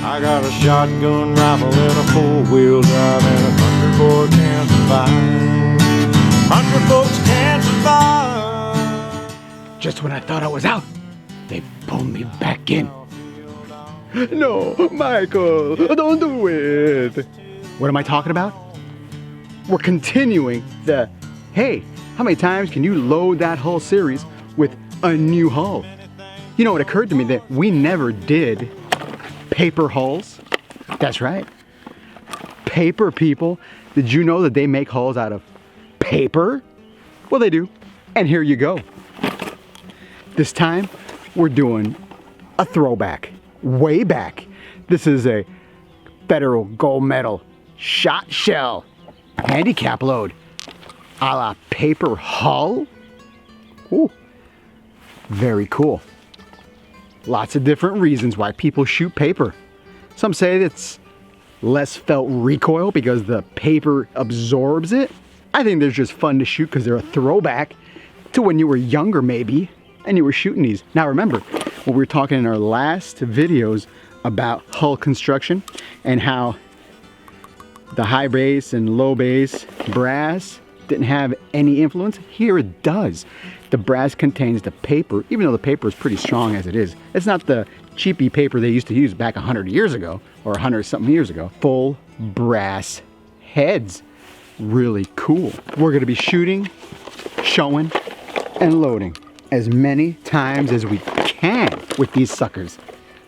I got a shotgun rifle and a four-wheel drive and a country boy can't survive. Country folks can't survive. Just when I thought I was out, they pulled me back in. No, Michael, don't do it. What am I talking about? We're continuing the, hey, how many times can you load that hull series with a new hull? You know, it occurred to me that we never did paper hulls. That's right. Paper, people. Did you know that they make hulls out of paper? Well, they do. And here you go. This time, we're doing a throwback. Way back. This is a Federal Gold Medal shot shell handicap load a la paper hull. Ooh, very cool. Lots of different reasons why people shoot paper. Some say it's less felt recoil because the paper absorbs it. I think they're just fun to shoot because they're a throwback to when you were younger maybe and you were shooting these. Now remember, when we were talking in our last videos about hull construction and how the high base and low base brass didn't have any influence, here it does. The brass contains the paper, even though the paper is pretty strong as it is. It's not the cheapy paper they used to use back 100 years ago or 100 something years ago. Full brass heads. Really cool. We're gonna be shooting, showing, and loading as many times as we can with these suckers.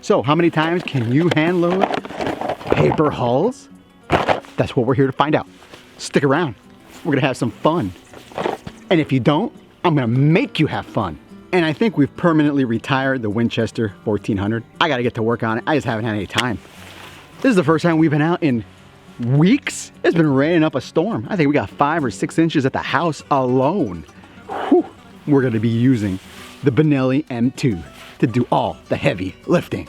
So how many times can you hand load paper hulls? That's what we're here to find out. Stick around. We're gonna have some fun. And if you don't, I'm gonna make you have fun. And I think we've permanently retired the Winchester 1400. I gotta get to work on it. I just haven't had any time. This is the first time we've been out in weeks. It's been raining up a storm. I think we got 5 or 6 inches at the house alone. Whew. We're gonna be using the Benelli M2 to do all the heavy lifting.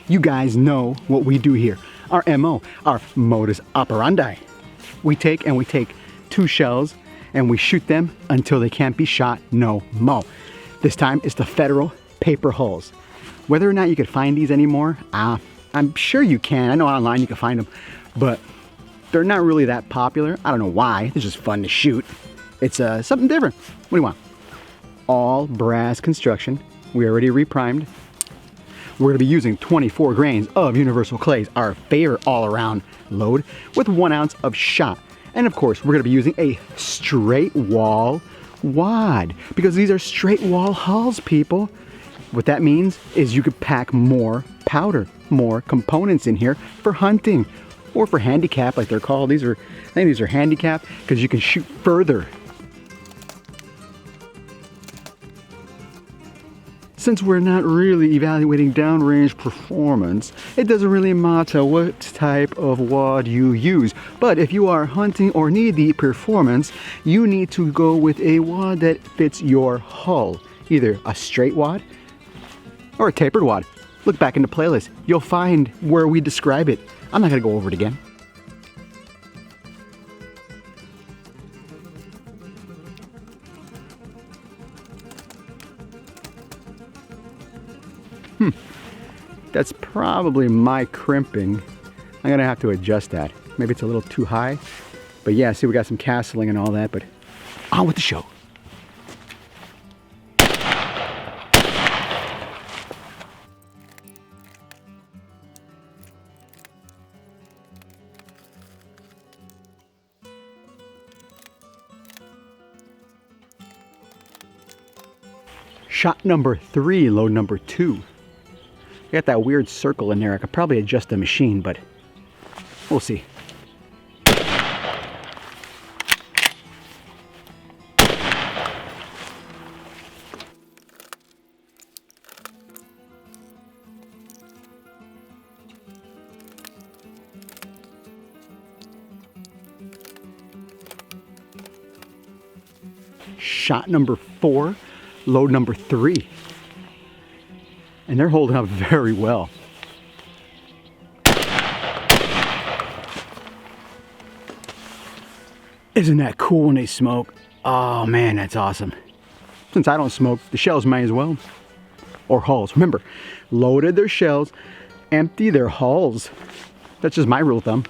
You guys know what we do here. Our MO, our modus operandi. We take 2 shells and we shoot them until they can't be shot no more. This time it's the Federal paper hulls. Whether or not you could find these anymore, I'm sure you can. I know online you can find them, but they're not really that popular. I don't know why. They're just fun to shoot. It's something different. What do you want? All brass construction. We already reprimed. We're going to be using 24 grains of Universal Clays, our favorite all-around load, with 1 ounce of shot. And of course, we're going to be using a straight wall wad because these are straight wall hulls, people. What that means is you could pack more powder, more components in here for hunting or for handicap, like they're called. I think these are handicap because you can shoot further. Since we're not really evaluating downrange performance, it doesn't really matter what type of wad you use. But if you are hunting or need the performance, you need to go with a wad that fits your hull. Either a straight wad or a tapered wad. Look back in the playlist. You'll find where we describe it. I'm not gonna go over it again. That's probably my crimping. I'm gonna have to adjust that. Maybe it's a little too high. But yeah, see, we got some castling and all that, but on with the show. Shot number 3, load number 2. I got that weird circle in there. I could probably adjust the machine, but we'll see. Shot number 4, load number 3. And they're holding up very well. Isn't that cool when they smoke? Oh man, that's awesome. Since I don't smoke, the shells might as well. Or hulls. Remember, loaded their shells, empty their hulls. That's just my rule of thumb.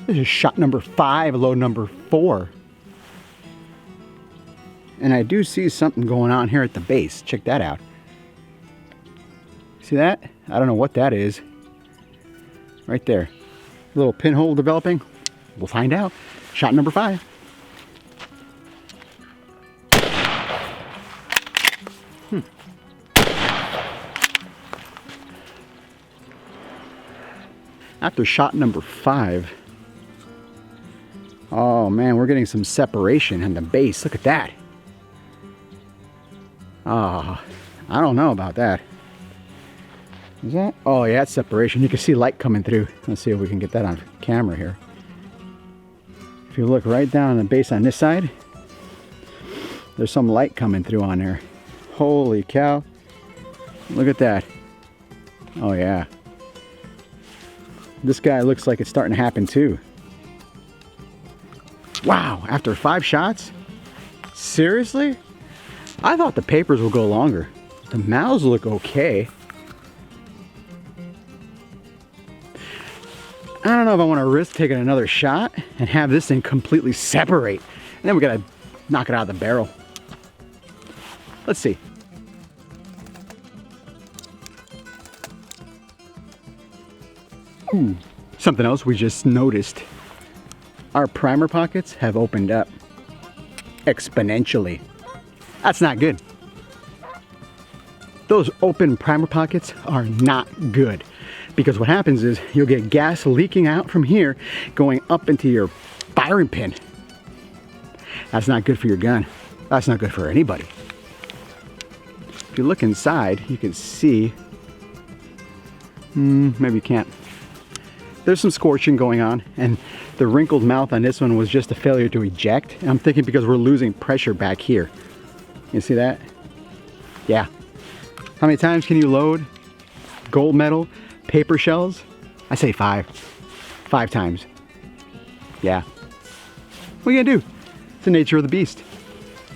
This is shot number 5, load number 4. And I do see something going on here at the base. Check that out. See that? I don't know what that is. Right there. A little pinhole developing. We'll find out. Shot number 5. After shot number 5, oh man, we're getting some separation in the base. Look at that. Ah, I don't know about that. Is that? Oh yeah, it's separation. You can see light coming through. Let's see if we can get that on camera here. If you look right down on the base on this side, there's some light coming through on there. Holy cow. Look at that. Oh yeah. This guy looks like it's starting to happen too. Wow, after 5 shots? Seriously? I thought the papers would go longer. The mouths look okay. I don't know if I want to risk taking another shot and have this thing completely separate. And then we gotta knock it out of the barrel. Let's see. Ooh, something else we just noticed. Our primer pockets have opened up exponentially. That's not good. Those open primer pockets are not good, because what happens is you'll get gas leaking out from here going up into your firing pin. That's not good for your gun. That's not good for anybody. If you look inside, you can see, maybe you can't. There's some scorching going on, and the wrinkled mouth on this one was just a failure to eject. And I'm thinking because we're losing pressure back here. You see that? Yeah. How many times can you load gold medal paper shells? I say 5. 5 times. Yeah. What are you gonna do? It's the nature of the beast.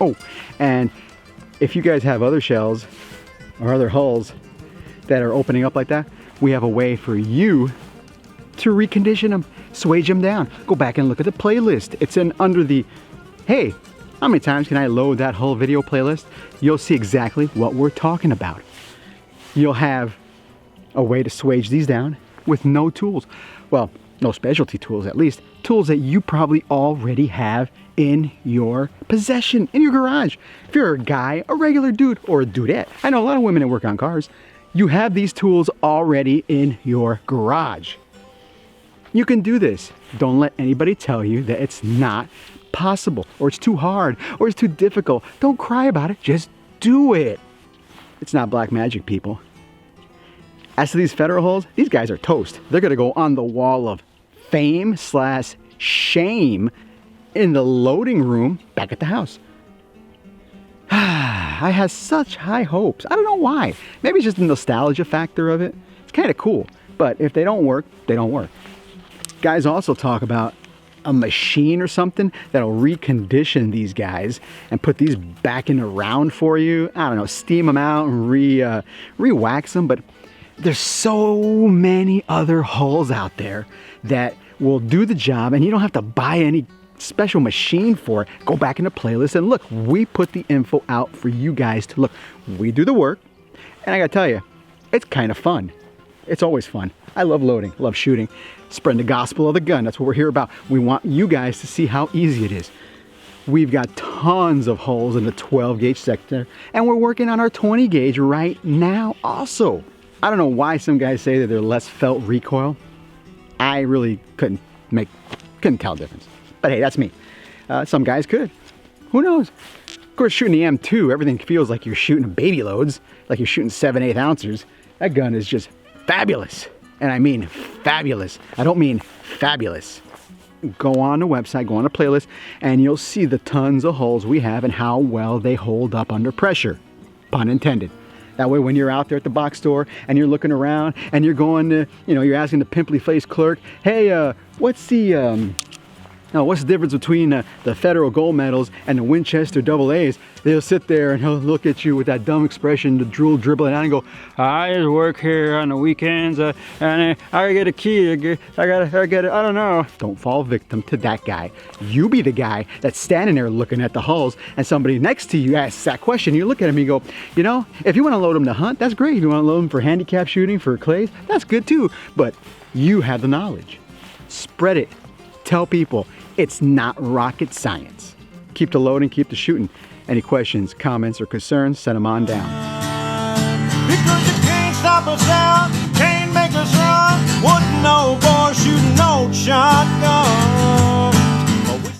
Oh, and if you guys have other shells or other hulls that are opening up like that, we have a way for you to recondition them, swage them down. Go back and look at the playlist. It's under the, hey, how many times can I load that whole video playlist? You'll see exactly what we're talking about. You'll have a way to swage these down with no tools. Well, no specialty tools at least. Tools that you probably already have in your possession, in your garage. If you're a guy, a regular dude, or a dudette. I know a lot of women that work on cars. You have these tools already in your garage. You can do this. Don't let anybody tell you that it's not possible, or it's too hard, or it's too difficult. Don't cry about it, just do it. It's not black magic, people. As to these federal holes, these guys are toast. They're gonna go on the wall of fame/shame in the loading room back at the house. I have such high hopes. I don't know why. Maybe it's just the nostalgia factor of it. It's kind of cool, but if they don't work, they don't work. Guys also talk about a machine or something that'll recondition these guys and put these back in the round for you. I don't know, steam them out and re-wax them. But there's so many other hulls out there that will do the job, and you don't have to buy any special machine for it. Go back in the playlist and look. We put the info out for you guys to look. We do the work, and I gotta tell you, it's kind of fun. It's always fun. I love loading, love shooting, spreading the gospel of the gun. That's what we're here about. We want you guys to see how easy it is. We've got tons of holes in the 12 gauge sector, and we're working on our 20 gauge right now also. I don't know why some guys say that they're less felt recoil. I really couldn't tell the difference. But hey, that's me. Some guys could. Who knows? Of course, shooting the M2, everything feels like you're shooting baby loads, like you're shooting 7/8 ounces. That gun is just fabulous. And I mean fabulous. I don't mean fabulous. go on the website, go on the playlist, and you'll see the tons of hulls we have and how well they hold up under pressure. Pun intended. That way when you're out there at the box store and you're looking around and you're going to, you're asking the pimply faced clerk, hey, what's the difference between the Federal Gold Medals and the Winchester AA's? They'll sit there and he'll look at you with that dumb expression, the drool dribbling out, and go, I just work here on the weekends, and I get a key, I get it, I don't know. Don't fall victim to that guy. You be the guy that's standing there looking at the hulls, and somebody next to you asks that question. You look at him and you go, if you want to load them to hunt, that's great. If you want to load them for handicap shooting, for clays, that's good too. But you have the knowledge. Spread it. Tell people. It's not rocket science. Keep the loading, keep the shooting. Any questions, comments, or concerns, send them on down. Because you can't stop us out, can't make us run. Wouldn't no boy shooting no shot.